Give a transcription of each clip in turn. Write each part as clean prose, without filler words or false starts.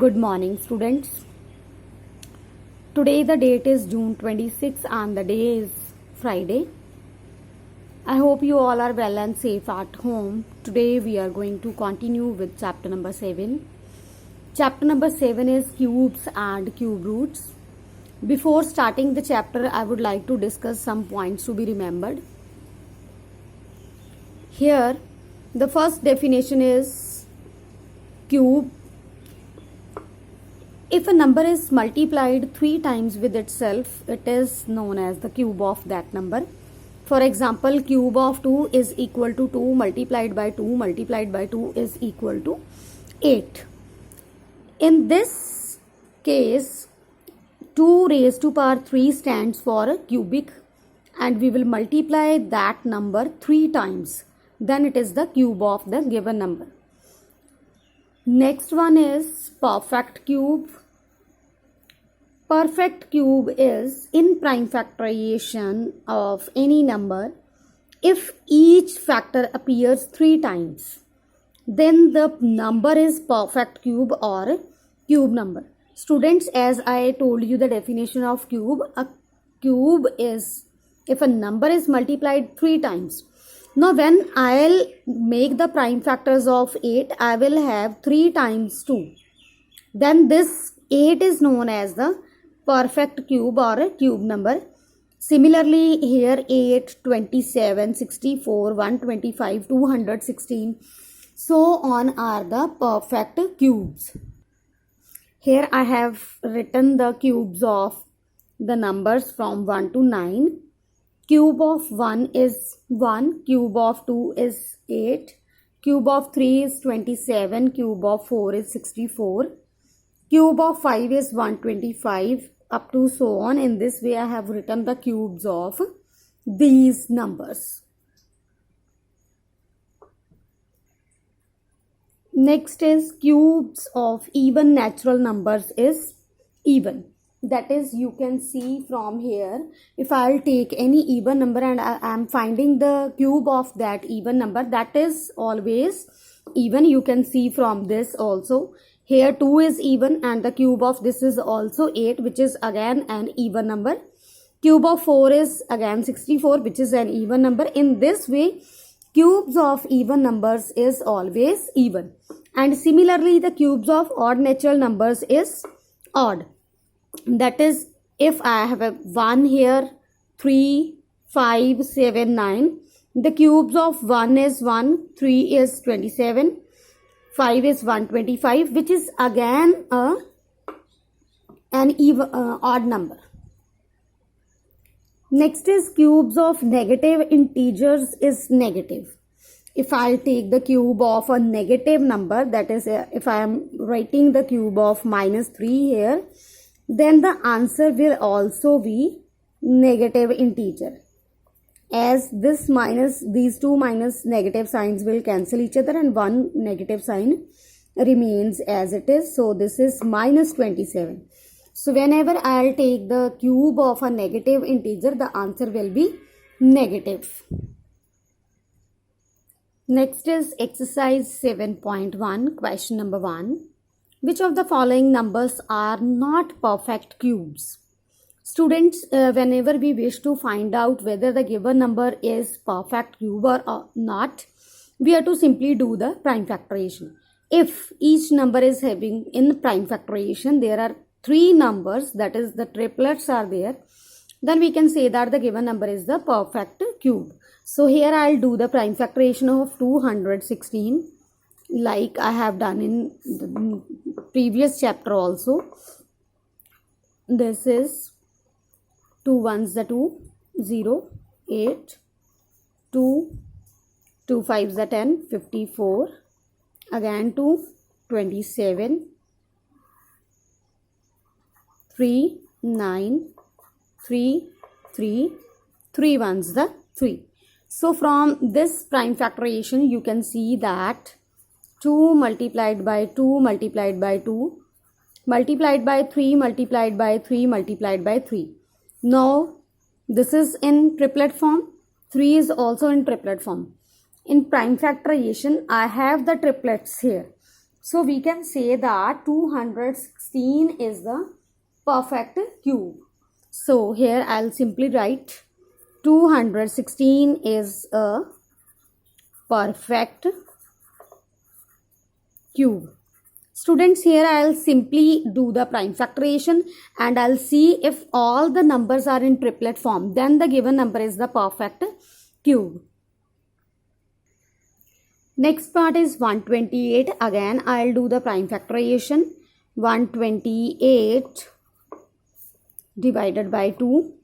Good morning, students. Today the date is June 26 and the day is Friday. I hope you all are well and safe at home. Today we are going to continue with chapter number 7. Chapter number 7 is cubes and cube roots. Before starting the chapter, I would like to discuss some points to be remembered. Here, the first definition is cube. If a number is multiplied 3 times with itself, it is known as the cube of that number. For example, cube of 2 is equal to 2 multiplied by 2 multiplied by 2 is equal to 8. In this case, 2 raised to power 3 stands for a cubic, and we will multiply that number 3 times. Then it is the cube of the given number. Next one is perfect cube. Perfect cube is in prime factorization of any number. If each factor appears 3 times, then the number is perfect cube or cube number. Students, as I told you the definition of cube, a cube is if a number is multiplied 3 times. Now when I'll make the prime factors of 8, I will have 3 times 2. Then this 8 is known as the perfect cube or a cube number. Similarly, here 8, 27, 64, 125, 216, so on are the perfect cubes. Here I have written the cubes of the numbers from 1 to 9. Cube of 1 is 1, cube of 2 is 8, cube of 3 is 27, cube of 4 is 64, cube of 5 is 125, up to so on. In this way I have written the cubes of these numbers. Next is cubes of even natural numbers is even. That is, you can see from here, if I'll take any even number and I am finding the cube of that even number, that is always even. You can see from this also. Here 2 is even and the cube of this is also 8, which is again an even number. Cube of 4 is again 64, which is an even number. In this way, cubes of even numbers is always even. And similarly, the cubes of odd natural numbers is odd. That is, if I have a 1 here, 3, 5, 7, 9. The cubes of 1 is 1, 3 is 27, 5 is 125, which is again an even odd number. Next is cubes of negative integers is negative. If I'll take the cube of a negative number, that is, if I am writing the cube of minus 3 here, then the answer will also be negative integer. As this minus, these two minus negative signs will cancel each other and one negative sign remains as it is. So this is minus 27. So whenever I'll take the cube of a negative integer, the answer will be negative. Next is exercise 7.1, question number 1. Which of the following numbers are not perfect cubes? Students, whenever we wish to find out whether the given number is perfect cube or not, we have to simply do the prime factorization. If each number is having in prime factorization, there are 3 numbers, that is the triplets are there, then we can say that the given number is the perfect cube. So here I'll do the prime factorization of 216 like I have done in the previous chapter also. This is 2 ones the 2, 0, 8, 2, 2 5s the 10, 54, again 2, 27, 3, 9, 3, 3, 3 ones the 3. So from this prime factorization, you can see that 2 multiplied by 2 multiplied by 2 multiplied by 3 multiplied by 3 multiplied by 3. Now this is in triplet form, 3 is also in triplet form. In prime factorization, I have the triplets here. So we can say that 216 is the perfect cube. So here I'll simply write 216 is a perfect cube. Students, here I'll simply do the prime factorization and I'll see if all the numbers are in triplet form. Then the given number is the perfect cube. Next part is 128. Again, I'll do the prime factorization. 128 divided by 2.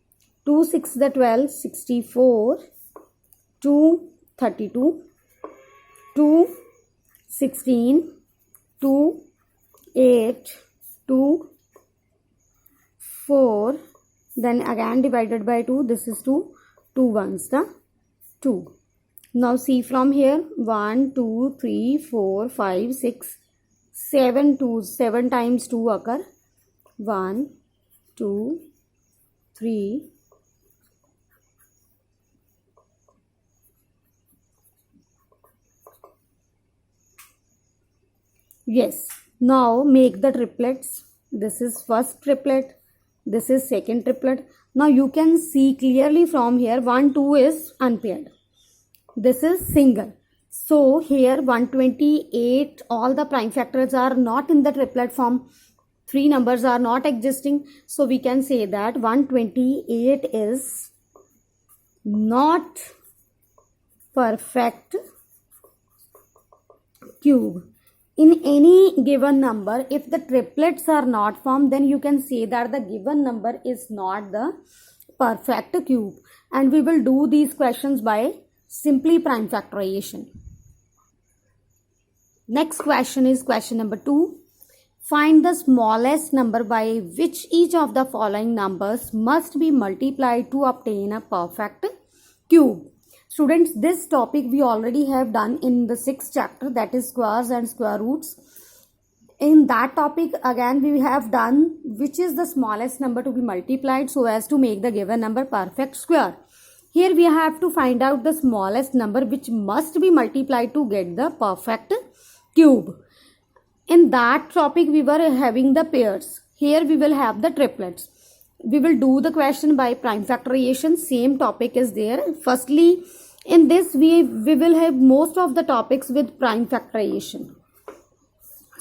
2 6 the 12, 64. 2 32. 2 16. 2 8. 2 4. Then again divided by 2. This is 2. 2 ones the 2. Now see from here 1, 2, 3, 4, 5, 6, 7 twos. 7 times 2 occur. 1, 2, 3, 'Yes. Now make the triplets. This is first triplet. This is second triplet. Now you can see clearly from here 1, 2 is unpaired. This is single. So here 128, all the prime factors are not in the triplet form. 3 numbers are not existing. So we can say that 128 is not perfect cube. In any given number, if the triplets are not formed, then you can say that the given number is not the perfect cube. And we will do these questions by simply prime factorization. Next question is question number 2. Find the smallest number by which each of the following numbers must be multiplied to obtain a perfect cube. Students, this topic we already have done in the 6th chapter, that is squares and square roots. In that topic again we have done which is the smallest number to be multiplied so as to make the given number perfect square. Here we have to find out the smallest number which must be multiplied to get the perfect cube. In that topic we were having the pairs. Here we will have the triplets. We will do the question by prime factorization. Same topic is there. Firstly, in this we will have most of the topics with prime factorization.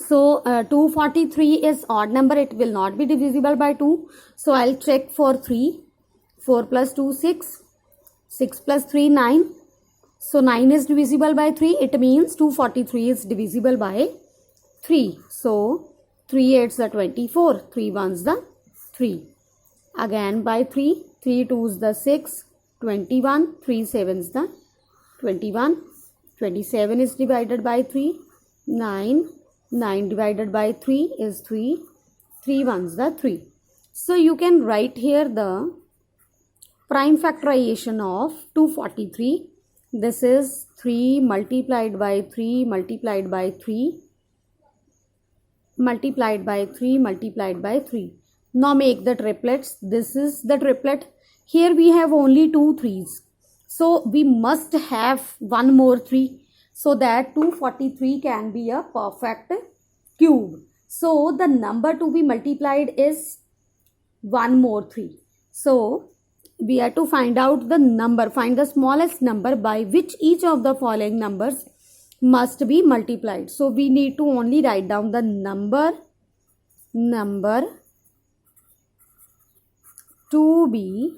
So 243 is odd number. It will not be divisible by 2. So I'll check for 3. 4 plus 2, 6. 6 plus 3, 9. So 9 is divisible by 3. It means 243 is divisible by 3. So 3 8s the 24. 3 1s the 3. Again by 3. 3 2s the 6. 21. 3 7s the 21. 27 is divided by 3. 9. 9 divided by 3 is 3. 3 1s the 3. So you can write here the prime factorization of 243. This is 3 multiplied by 3 multiplied by 3 multiplied by 3 multiplied by 3. Now make the triplets. This is the triplet. Here we have only 2 3s. So we must have one more 3 so that 243 can be a perfect cube. So the number to be multiplied is one more 3. So we have to find out the number, find the smallest number by which each of the following numbers must be multiplied. So we need to only write down the number to be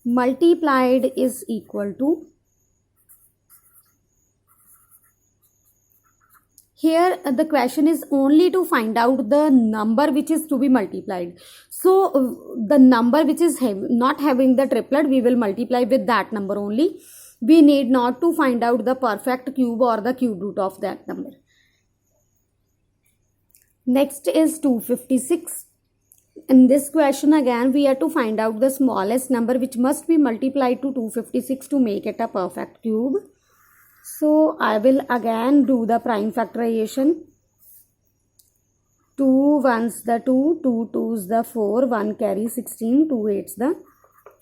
multiplied is equal to, here the question is only to find out the number which is to be multiplied. So the number which is not having the triplet, we will multiply with that number only. We need not to find out the perfect cube or the cube root of that number. Next is 256. In this question again we have to find out the smallest number which must be multiplied to 256 to make it a perfect cube. So I will again do the prime factorization. 2 1s the 2, 2 2s the 4, 1 carry 16, 2 8s the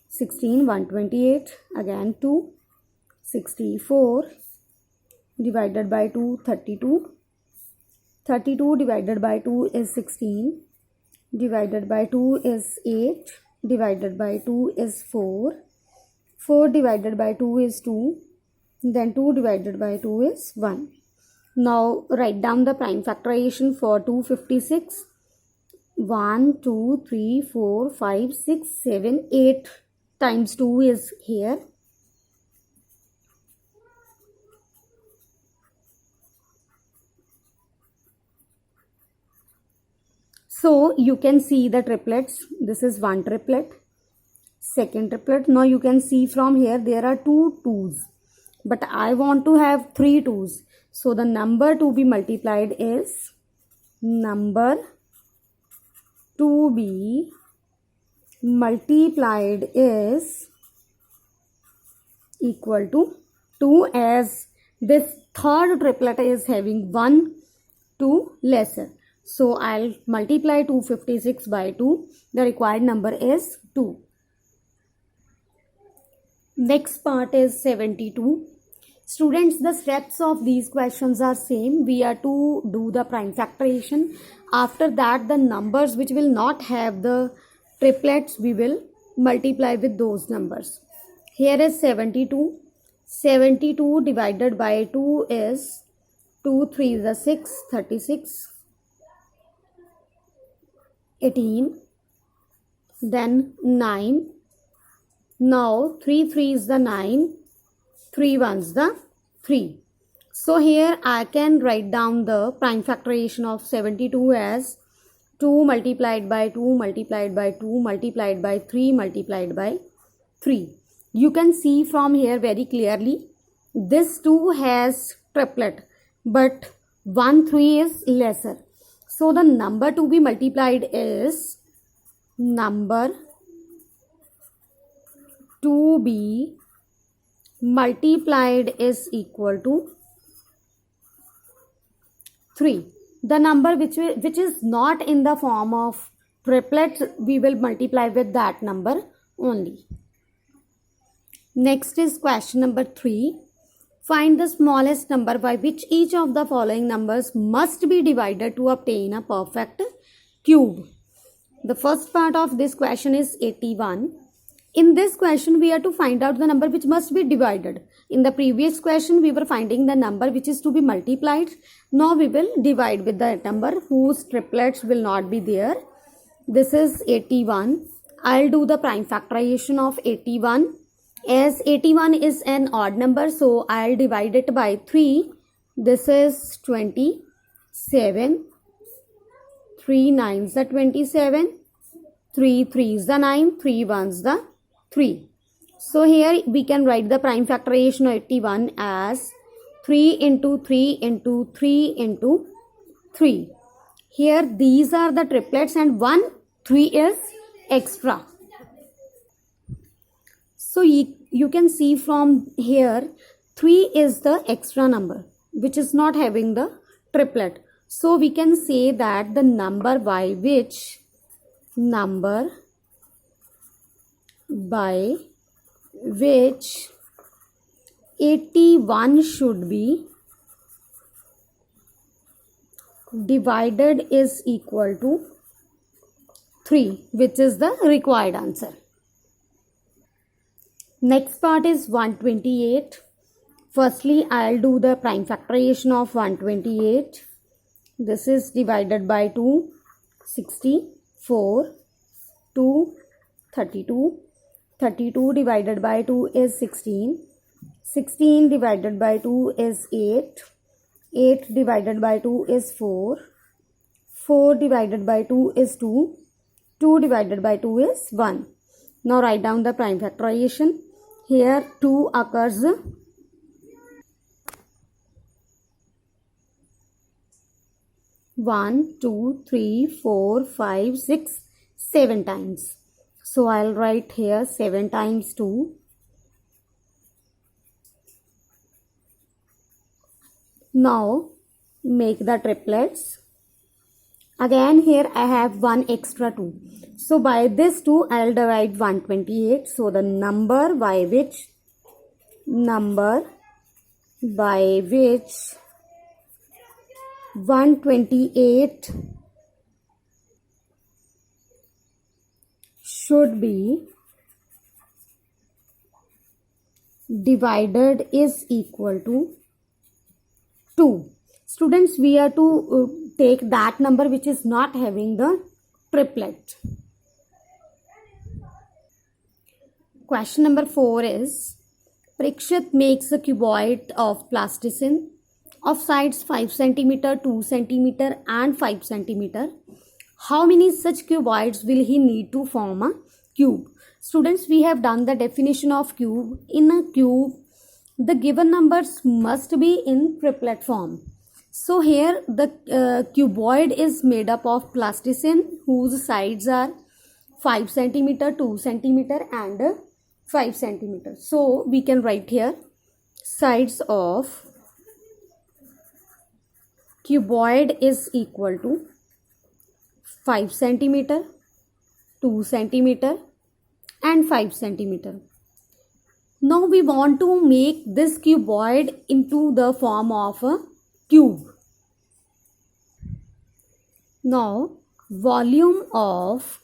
16, 128, again 2, 64 divided by 2, 32, 32 divided by 2 is 16. Divided by 2 is 8. Divided by 2 is 4. 4 divided by 2 is 2. Then 2 divided by 2 is 1. Now write down the prime factorization for 256. 1, 2, 3, 4, 5, 6, 7, 8 times 2 is here. So you can see the triplets. This is one triplet, second triplet. Now you can see from here there are two 2's, but I want to have 3 2's. So the number to be multiplied is number to be multiplied is equal to 2, as this third triplet is having 1 2 lesser. So I'll multiply 256 by 2. The required number is 2. Next part is 72. Students, the steps of these questions are same. We are to do the prime factorization. After that, the numbers which will not have the triplets, we will multiply with those numbers. Here is 72. 72 divided by 2 is 2 3 is the 6, 36. 18, then 9. Now 3 3 is the 9, 3 1 is the 3. So here I can write down the prime factorization of 72 as 2 multiplied by 2 multiplied by 2 multiplied by 3 multiplied by 3. You can see from here very clearly this 2 has triplet, but 1 3 is lesser. So the number to be multiplied is number to be multiplied is equal to 3. The number which is not in the form of triplets, we will multiply with that number only. Next is question number 3. Find the smallest number by which each of the following numbers must be divided to obtain a perfect cube. The first part of this question is 81. In this question, we are to find out the number which must be divided. In the previous question, we were finding the number which is to be multiplied. Now we will divide with the number whose triplets will not be there. This is 81. I'll do the prime factorization of 81. As 81 is an odd number, so I'll divide it by 3. This is 27. 3 9s the 27. 3 3s the 9. 3 1s the 3. So here we can write the prime factorization of 81 as 3 into 3 into 3 into 3. Here these are the triplets and 1 3 is extra. So you can see from here 3 is the extra number which is not having the triplet. So we can say that the number by which 81 should be divided is equal to 3, which is the required answer. Next part is 128. Firstly, I'll do the prime factorization of 128. This is divided by 2, 64, 2, 32. 32 divided by 2 is 16. 16 divided by 2 is 8. 8 divided by 2 is 4. 4 divided by 2 is 2. 2 divided by 2 is 1. Now write down the prime factorization. Here 2 occurs 1, 2, 3, 4, 5, 6, 7 times. So I'll write here 7 times 2. Now make the triplets. Again here I have 1 extra 2. So by this 2 I'll divide 128. So the number by which 128 128 should be divided is equal to 2. Students, we are to take that number which is not having the triplet. Question number 4 is, Parikshit makes a cuboid of plasticine of sides 5 cm, 2 cm and 5 cm. How many such cuboids will he need to form a cube? Students, we have done the definition of cube. In a cube, the given numbers must be in triplet form. So here the cuboid is made up of plasticine whose sides are 5 cm, 2 cm and 5 cm. So we can write here sides of cuboid is equal to 5 cm, 2 cm and 5 cm. Now we want to make this cuboid into the form of a cube. Now volume of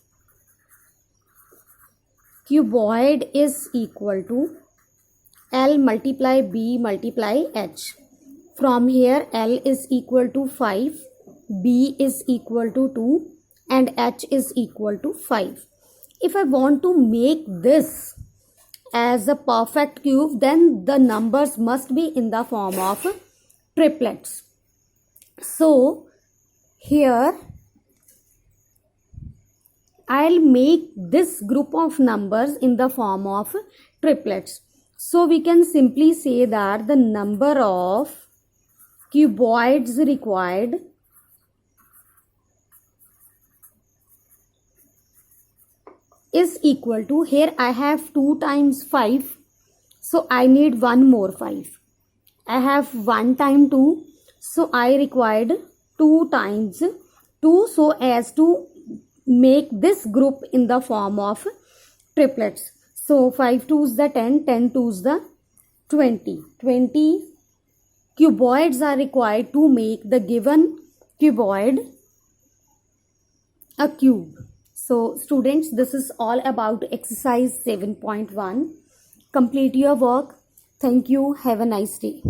cuboid is equal to L multiply B multiply H. From here L is equal to 5, B is equal to 2 and H is equal to 5. If I want to make this as a perfect cube, then the numbers must be in the form of triplets. So here I'll make this group of numbers in the form of triplets. So we can simply say that the number of cuboids required is equal to, here I have 2 times 5, so I need 1 more 5. I have 1 times 2, so I required 2 times 2, so as to make this group in the form of triplets. So 5 2s the 10, 10 2s the 20. 20 cuboids are required to make the given cuboid a cube. So students, this is all about exercise 7.1. Complete your work. Thank you. Have a nice day.